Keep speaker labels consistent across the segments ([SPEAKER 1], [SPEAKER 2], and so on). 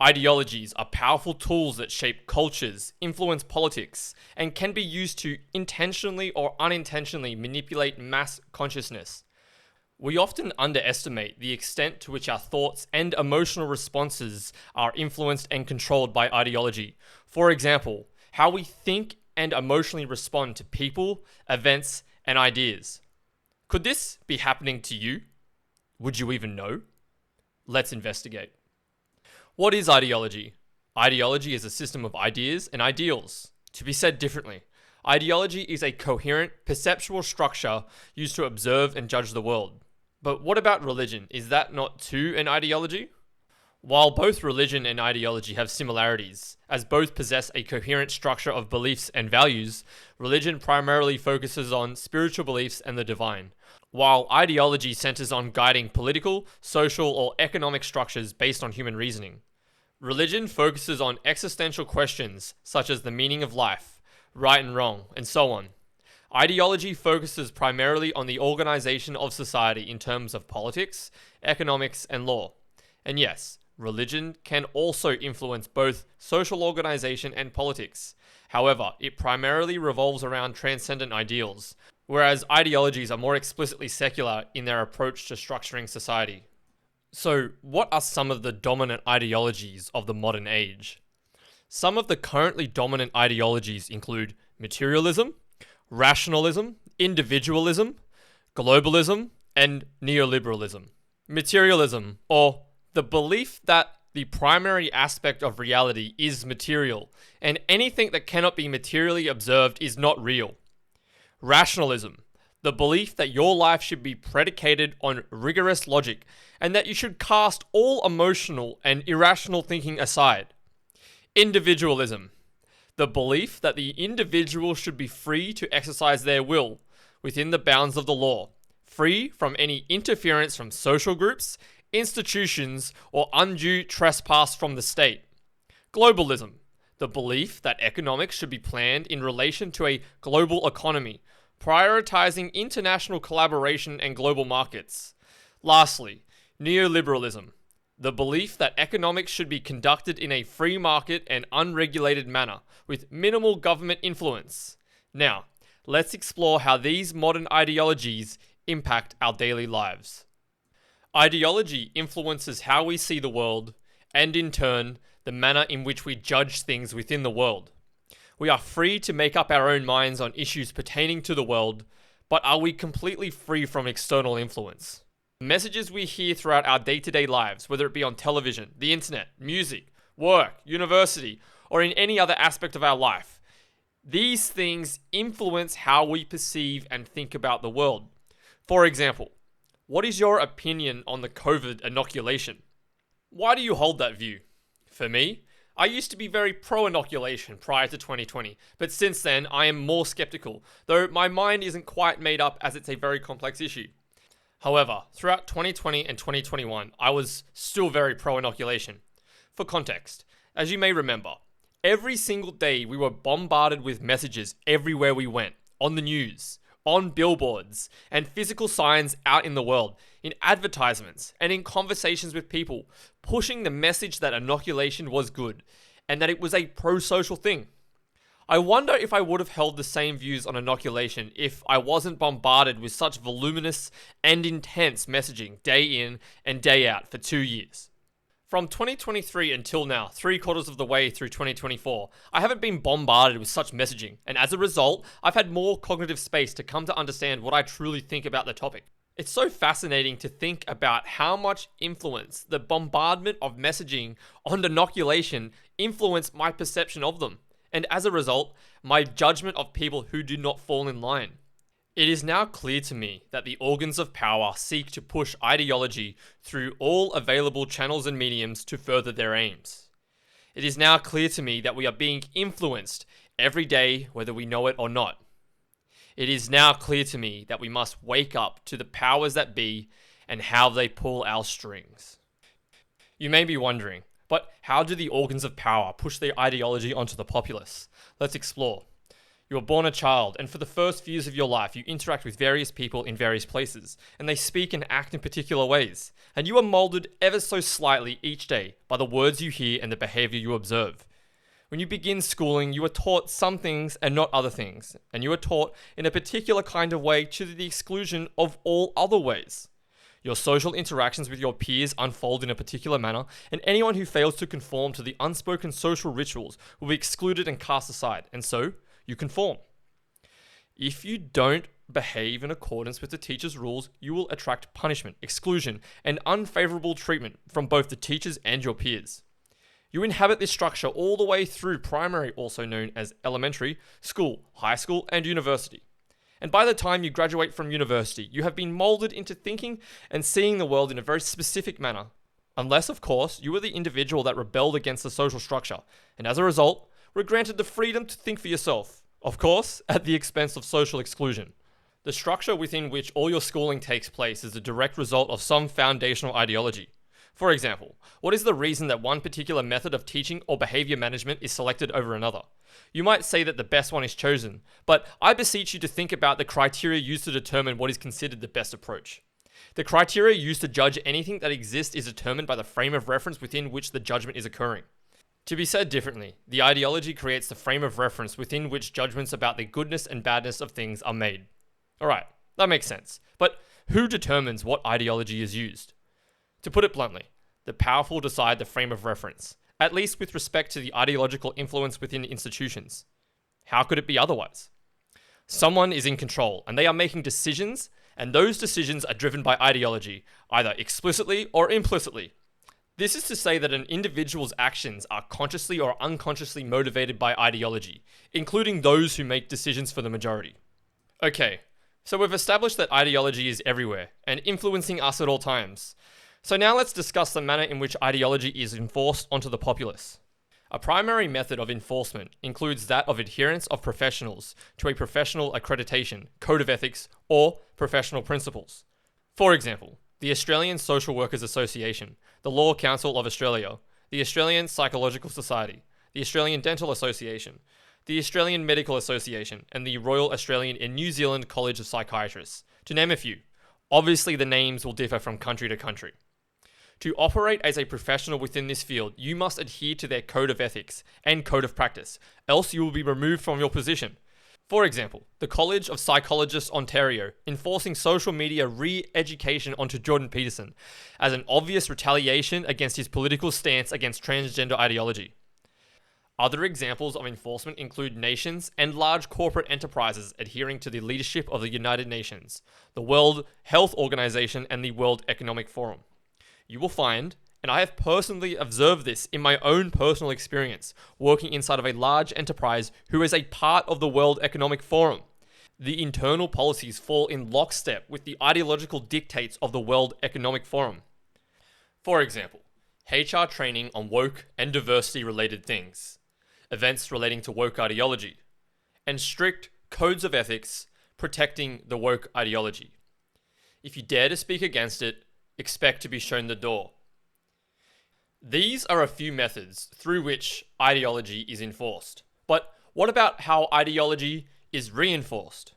[SPEAKER 1] Ideologies are powerful tools that shape cultures, influence politics, and can be used to intentionally or unintentionally manipulate mass consciousness. We often underestimate the extent to which our thoughts and emotional responses are influenced and controlled by ideology. For example, how we think and emotionally respond to people, events, and ideas. Could this be happening to you? Would you even know? Let's investigate. What is ideology? Ideology is a system of ideas and ideals. To be said differently, ideology is a coherent, perceptual structure used to observe and judge the world. But what about religion? Is that not too an ideology? While both religion and ideology have similarities, as both possess a coherent structure of beliefs and values, religion primarily focuses on spiritual beliefs and the divine, while ideology centers on guiding political, social, or economic structures based on human reasoning. Religion focuses on existential questions such as the meaning of life, right and wrong, and so on. Ideology focuses primarily on the organization of society in terms of politics, economics, and law. And yes, religion can also influence both social organization and politics. However, it primarily revolves around transcendent ideals, whereas ideologies are more explicitly secular in their approach to structuring society. So, what are some of the dominant ideologies of the modern age? Some of the currently dominant ideologies include materialism, rationalism, individualism, globalism, and neoliberalism. Materialism, or the belief that the primary aspect of reality is material, and anything that cannot be materially observed is not real. Rationalism, the belief that your life should be predicated on rigorous logic, and that you should cast all emotional and irrational thinking aside. Individualism, the belief that the individual should be free to exercise their will within the bounds of the law, free from any interference from social groups, institutions, or undue trespass from the state. Globalism, the belief that economics should be planned in relation to a global economy, prioritizing international collaboration and global markets. Lastly, neoliberalism, the belief that economics should be conducted in a free market and unregulated manner, with minimal government influence. Now, let's explore how these modern ideologies impact our daily lives. Ideology influences how we see the world, and in turn, the manner in which we judge things within the world. We are free to make up our own minds on issues pertaining to the world, but are we completely free from external influence? The messages we hear throughout our day-to-day lives, whether it be on television, the internet, music, work, university, or in any other aspect of our life, these things influence how we perceive and think about the world. For example, what is your opinion on the COVID inoculation? Why do you hold that view? For me, I used to be very pro-inoculation prior to 2020, but since then I am more skeptical, though my mind isn't quite made up as it's a very complex issue. However, throughout 2020 and 2021, I was still very pro-inoculation. For context, as you may remember, every single day we were bombarded with messages everywhere we went, on the news, on billboards, and physical signs out in the world, in advertisements, and in conversations with people, pushing the message that inoculation was good, and that it was a pro-social thing. I wonder if I would have held the same views on inoculation if I wasn't bombarded with such voluminous and intense messaging day in and day out for 2 years. From 2023 until now, 3/4 of the way through 2024, I haven't been bombarded with such messaging, and as a result, I've had more cognitive space to come to understand what I truly think about the topic. It's so fascinating to think about how much influence the bombardment of messaging on inoculation influenced my perception of them, and as a result, my judgment of people who do not fall in line. It is now clear to me that the organs of power seek to push ideology through all available channels and mediums to further their aims. It is now clear to me that we are being influenced every day, whether we know it or not. It is now clear to me that we must wake up to the powers that be and how they pull our strings. You may be wondering, but how do the organs of power push their ideology onto the populace? Let's explore. You are born a child, and for the first few years of your life, you interact with various people in various places, and they speak and act in particular ways. And you are molded ever so slightly each day by the words you hear and the behavior you observe. When you begin schooling, you are taught some things and not other things, and you are taught in a particular kind of way to the exclusion of all other ways. Your social interactions with your peers unfold in a particular manner, and anyone who fails to conform to the unspoken social rituals will be excluded and cast aside, and so you conform. If you don't behave in accordance with the teacher's rules, you will attract punishment, exclusion, and unfavorable treatment from both the teachers and your peers. You inhabit this structure all the way through primary, also known as elementary, school, high school, and university. And by the time you graduate from university, you have been molded into thinking and seeing the world in a very specific manner. Unless, of course, you were the individual that rebelled against the social structure, and as a result, were granted the freedom to think for yourself. Of course, at the expense of social exclusion. The structure within which all your schooling takes place is a direct result of some foundational ideology. For example, what is the reason that one particular method of teaching or behavior management is selected over another? You might say that the best one is chosen, but I beseech you to think about the criteria used to determine what is considered the best approach. The criteria used to judge anything that exists is determined by the frame of reference within which the judgment is occurring. To be said differently, the ideology creates the frame of reference within which judgments about the goodness and badness of things are made. Alright, that makes sense. But who determines what ideology is used? To put it bluntly, the powerful decide the frame of reference, at least with respect to the ideological influence within institutions. How could it be otherwise? Someone is in control, and they are making decisions, and those decisions are driven by ideology, either explicitly or implicitly. This is to say that an individual's actions are consciously or unconsciously motivated by ideology, including those who make decisions for the majority. Okay, so we've established that ideology is everywhere, and influencing us at all times. So now let's discuss the manner in which ideology is enforced onto the populace. A primary method of enforcement includes that of adherence of professionals to a professional accreditation, code of ethics, or professional principles. For example, the Australian Social Workers Association, the Law Council of Australia, the Australian Psychological Society, the Australian Dental Association, the Australian Medical Association, and the Royal Australian and New Zealand College of Psychiatrists, to name a few. Obviously, the names will differ from country to country. To operate as a professional within this field, you must adhere to their code of ethics and code of practice, else you will be removed from your position. For example, the College of Psychologists Ontario enforcing social media re-education onto Jordan Peterson as an obvious retaliation against his political stance against transgender ideology. Other examples of enforcement include nations and large corporate enterprises adhering to the leadership of the United Nations, the World Health Organization, and the World Economic Forum. You will find, and I have personally observed this in my own personal experience, working inside of a large enterprise who is a part of the World Economic Forum. The internal policies fall in lockstep with the ideological dictates of the World Economic Forum. For example, HR training on woke and diversity related things, events relating to woke ideology, and strict codes of ethics protecting the woke ideology. If you dare to speak against it, expect to be shown the door. These are a few methods through which ideology is enforced. But what about how ideology is reinforced?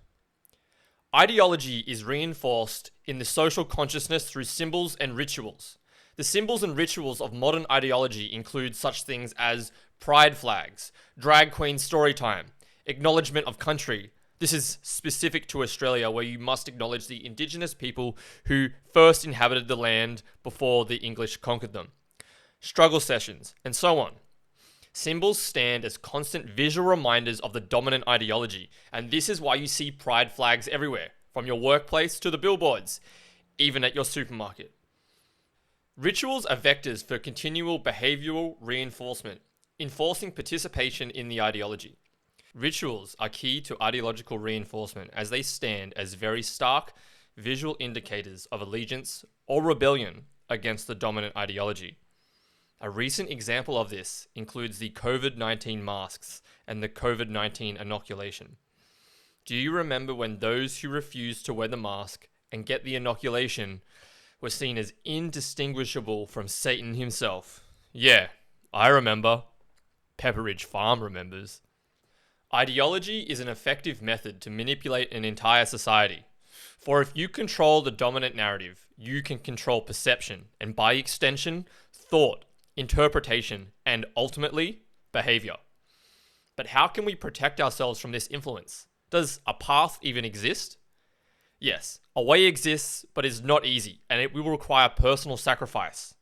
[SPEAKER 1] Ideology is reinforced in the social consciousness through symbols and rituals. The symbols and rituals of modern ideology include such things as pride flags, drag queen story time, acknowledgement of country. This is specific to Australia, where you must acknowledge the indigenous people who first inhabited the land before the English conquered them. Struggle sessions, and so on. Symbols stand as constant visual reminders of the dominant ideology, and this is why you see pride flags everywhere, from your workplace to the billboards, even at your supermarket. Rituals are vectors for continual behavioral reinforcement, enforcing participation in the ideology. Rituals are key to ideological reinforcement as they stand as very stark visual indicators of allegiance or rebellion against the dominant ideology. A recent example of this includes the COVID-19 masks and the COVID-19 inoculation. Do you remember when those who refused to wear the mask and get the inoculation were seen as indistinguishable from Satan himself? Yeah, I remember. Pepperidge Farm remembers. Ideology is an effective method to manipulate an entire society. For if you control the dominant narrative, you can control perception and, by extension, thought, interpretation, and ultimately, behavior. But how can we protect ourselves from this influence? Does a path even exist? Yes, a way exists, but is not easy, and it will require personal sacrifice.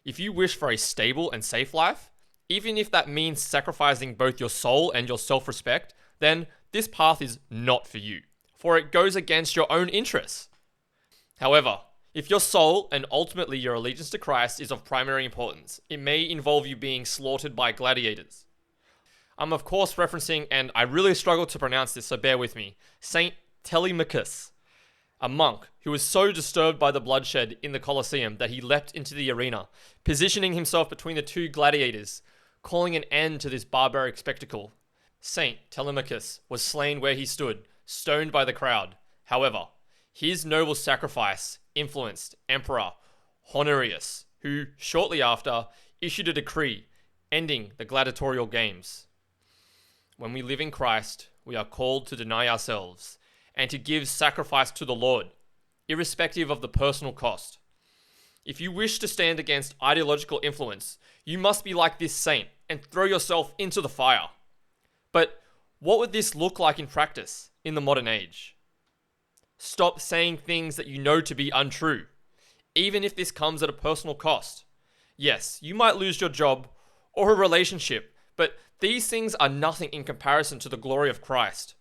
[SPEAKER 1] If you wish for a stable and safe life, even if that means sacrificing both your soul and your self-respect, then this path is not for you, for it goes against your own interests. However, if your soul and ultimately your allegiance to Christ is of primary importance, it may involve you being slaughtered by gladiators. I'm of course referencing, and I really struggle to pronounce this, so bear with me, Saint Telemachus, a monk who was so disturbed by the bloodshed in the Colosseum that he leapt into the arena, positioning himself between the two gladiators, calling an end to this barbaric spectacle. Saint Telemachus was slain where he stood, stoned by the crowd. However, his noble sacrifice influenced Emperor Honorius, who, shortly after, issued a decree ending the gladiatorial games. When we live in Christ, we are called to deny ourselves and to give sacrifice to the Lord, irrespective of the personal cost. If you wish to stand against ideological influence, you must be like this saint and throw yourself into the fire. But what would this look like in practice in the modern age? Stop saying things that you know to be untrue, even if this comes at a personal cost. Yes, you might lose your job or a relationship, but these things are nothing in comparison to the glory of Christ.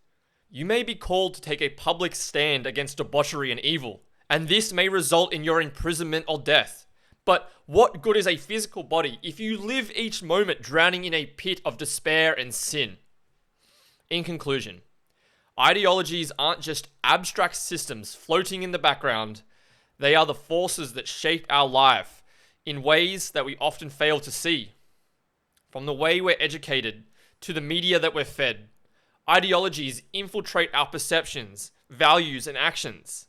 [SPEAKER 1] You may be called to take a public stand against debauchery and evil, and this may result in your imprisonment or death. But what good is a physical body if you live each moment drowning in a pit of despair and sin? In conclusion, ideologies aren't just abstract systems floating in the background. They are the forces that shape our life in ways that we often fail to see. From the way we're educated to the media that we're fed, ideologies infiltrate our perceptions, values, and actions.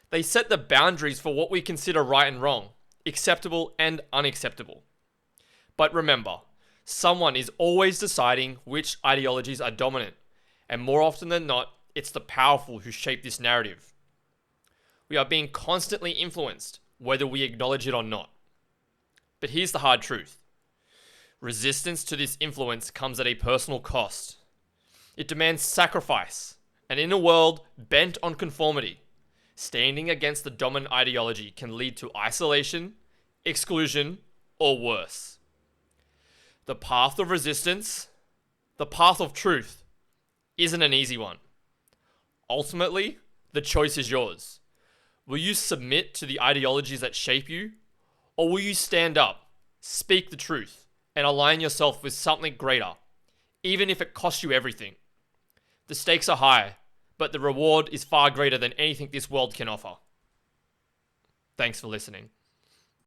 [SPEAKER 1] They set the boundaries for what we consider right and wrong, acceptable and unacceptable. But remember, someone is always deciding which ideologies are dominant, and more often than not, it's the powerful who shape this narrative. We are being constantly influenced, whether we acknowledge it or not. But here's the hard truth. Resistance to this influence comes at a personal cost. It demands sacrifice, and in a world bent on conformity, standing against the dominant ideology can lead to isolation, exclusion, or worse. The path of resistance, the path of truth, isn't an easy one. Ultimately, the choice is yours. Will you submit to the ideologies that shape you, or will you stand up, speak the truth, and align yourself with something greater, even if it costs you everything? The stakes are high, but the reward is far greater than anything this world can offer. Thanks for listening.